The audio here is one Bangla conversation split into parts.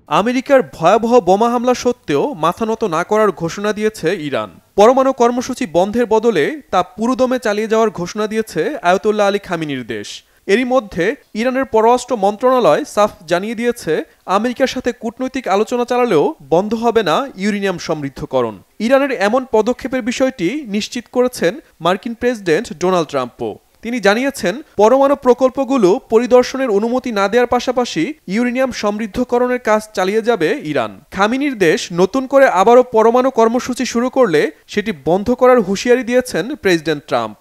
আমেরিকার ভয়াবহ বোমা হামলা সত্ত্বেও মাথা নত না করার ঘোষণা দিয়েছে ইরান। পরমাণু কর্মসূচি বন্ধের বদলে তা পুরোদমে চালিয়ে যাওয়ার ঘোষণা দিয়েছে আয়াতুল্লাহ আলী খামেনির দেশ। এরই মধ্যে ইরানের পররাষ্ট্র মন্ত্রণালয় সাফ জানিয়ে দিয়েছে, আমেরিকার সাথে কূটনৈতিক আলোচনা চালালেও বন্ধ হবে না ইউরেনিয়াম সমৃদ্ধকরণ। ইরানের এমন পদক্ষেপের বিষয়টি নিশ্চিত করেছেন মার্কিন প্রেসিডেন্ট ডোনাল্ড ট্রাম্পও। তিনি জানিয়েছেন, পরমাণু প্রকল্পগুলো পরিদর্শনের অনুমতি না দেওয়ার পাশাপাশি ইউরেনিয়াম সমৃদ্ধকরণের কাজ চালিয়ে যাবে ইরান। খামেনির দেশ নতুন করে আবারও পরমাণু কর্মসূচি শুরু করলে সেটি বন্ধ করার হুঁশিয়ারি দিয়েছেন প্রেসিডেন্ট ট্রাম্প।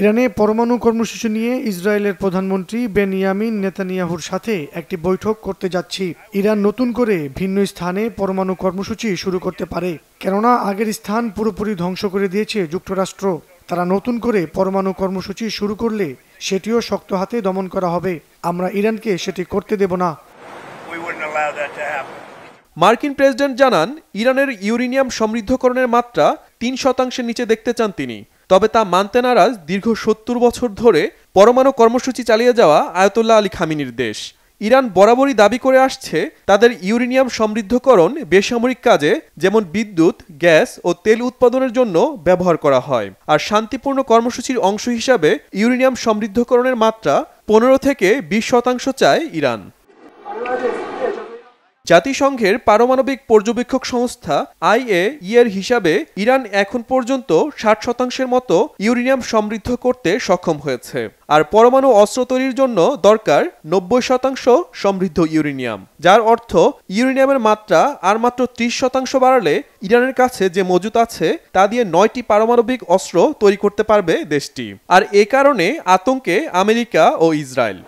ইরানে পরমাণু কর্মসূচি নিয়ে ইসরায়েলের প্রধানমন্ত্রী বেনিয়ামিন নেতানিয়াহুর সাথে একটি বৈঠক করতে যাচ্ছি। ইরান নতুন করে ভিন্ন স্থানে পরমাণু কর্মসূচি শুরু করতে পারে, কেননা আগের স্থান পুরোপুরি ধ্বংস করে দিয়েছে যুক্তরাষ্ট্র। তারা নতুন করে পরমাণু কর্মসূচি শুরু করলে সেটিও শক্ত হাতে দমন করা হবে। আমরা ইরানকে সেটি করতে দেব না। মার্কিন প্রেসিডেন্ট জানান, ইরানের ইউরেনিয়াম সমৃদ্ধকরণের মাত্রা 3% নিচে দেখতে চান তিনি। তবে তা মানতে নারাজ দীর্ঘ 70 বছর ধরে পরমাণু কর্মসূচি চালিয়ে যাওয়া আয়াতুল্লাহ আলী খামেনির দেশ। ইরান বরাবরই দাবি করে আসছে, তাদের ইউরেনিয়াম সমৃদ্ধকরণ বেসামরিক কাজে যেমন বিদ্যুৎ, গ্যাস ও তেল উৎপাদনের জন্য ব্যবহার করা হয়। আর শান্তিপূর্ণ কর্মসূচির অংশ হিসাবে ইউরেনিয়াম সমৃদ্ধকরণের মাত্রা 15 থেকে 20% চায় ইরান। জাতিসংঘের পারমাণবিক পর্যবেক্ষক সংস্থা IAEA এর হিসাবে ইরান এখন পর্যন্ত 60% মতো ইউরেনিয়াম সমৃদ্ধ করতে সক্ষম হয়েছে। আর পরমাণু অস্ত্র তৈরির জন্য দরকার 90% সমৃদ্ধ ইউরেনিয়াম, যার অর্থ ইউরেনিয়ামের মাত্রা আর মাত্র 30% বাড়ালে ইরানের কাছে যে মজুত আছে তা দিয়ে 9টি পারমাণবিক অস্ত্র তৈরি করতে পারবে দেশটি। আর এ কারণে আতঙ্কে আমেরিকা ও ইসরায়েল।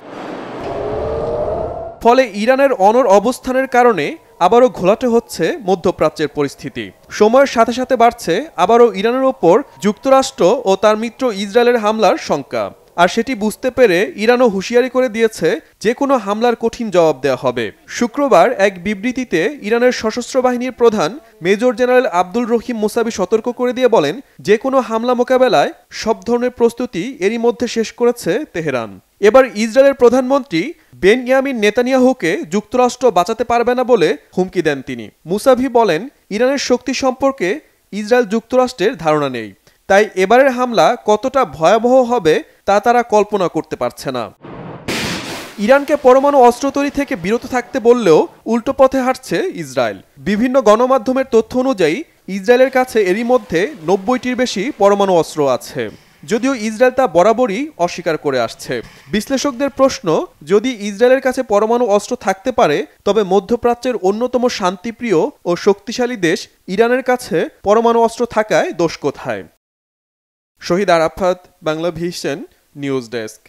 ফলে ইরানের অনড় অবস্থানের কারণে আবারও ঘোলাটে হচ্ছে মধ্যপ্রাচ্যের পরিস্থিতি। সময়ের সাথে সাথে বাড়ছে আবারও ইরানের ওপর যুক্তরাষ্ট্র ও তার মিত্র ইসরায়েলের হামলার শঙ্কা। আর সেটি বুঝতে পেরে ইরানও হুঁশিয়ারি করে দিয়েছে, যে কোনো হামলার কঠিন জবাব দেওয়া হবে। শুক্রবার এক বিবৃতিতে ইরানের সশস্ত্র বাহিনীর প্রধান মেজর জেনারেল আব্দুল রহিম মুসাবি সতর্ক করে দিয়ে বলেন, যে কোনো হামলা মোকাবেলায় সব ধরনের প্রস্তুতি এরই মধ্যে শেষ করেছে তেহরান। এবার ইসরায়েলের প্রধানমন্ত্রী বেনিয়ামিন নেতানিয়াহুকে যুক্তরাষ্ট্র বাঁচাতে পারবে না বলে হুমকি দেন তিনি। মুসাভি বলেন, ইরানের শক্তি সম্পর্কে ইসরায়েল যুক্তরাষ্ট্রের ধারণা নেই, তাই এবারের হামলা কতটা ভয়াবহ হবে তা তারা কল্পনা করতে পারছে না। ইরানকে পরমাণু অস্ত্র তৈরি থেকে বিরত থাকতে বললেও উল্টো পথে হাঁটছে ইসরায়েল। বিভিন্ন গণমাধ্যমের তথ্য অনুযায়ী ইসরায়েলের কাছে এরই মধ্যে 90টির বেশি পরমাণু অস্ত্র আছে, যদিও ইসরায়েল তা বরাবরই অস্বীকার করে আসছে। বিশ্লেষকদের প্রশ্ন, যদি ইসরায়েলের কাছে পরমাণু অস্ত্র থাকতে পারে, তবে মধ্যপ্রাচ্যের অন্যতম শান্তিপ্রিয় ও শক্তিশালী দেশ ইরানের কাছে পরমাণু অস্ত্র থাকায় দোষ কোথায়? Shahid Arafat, Bangla vision, news desk.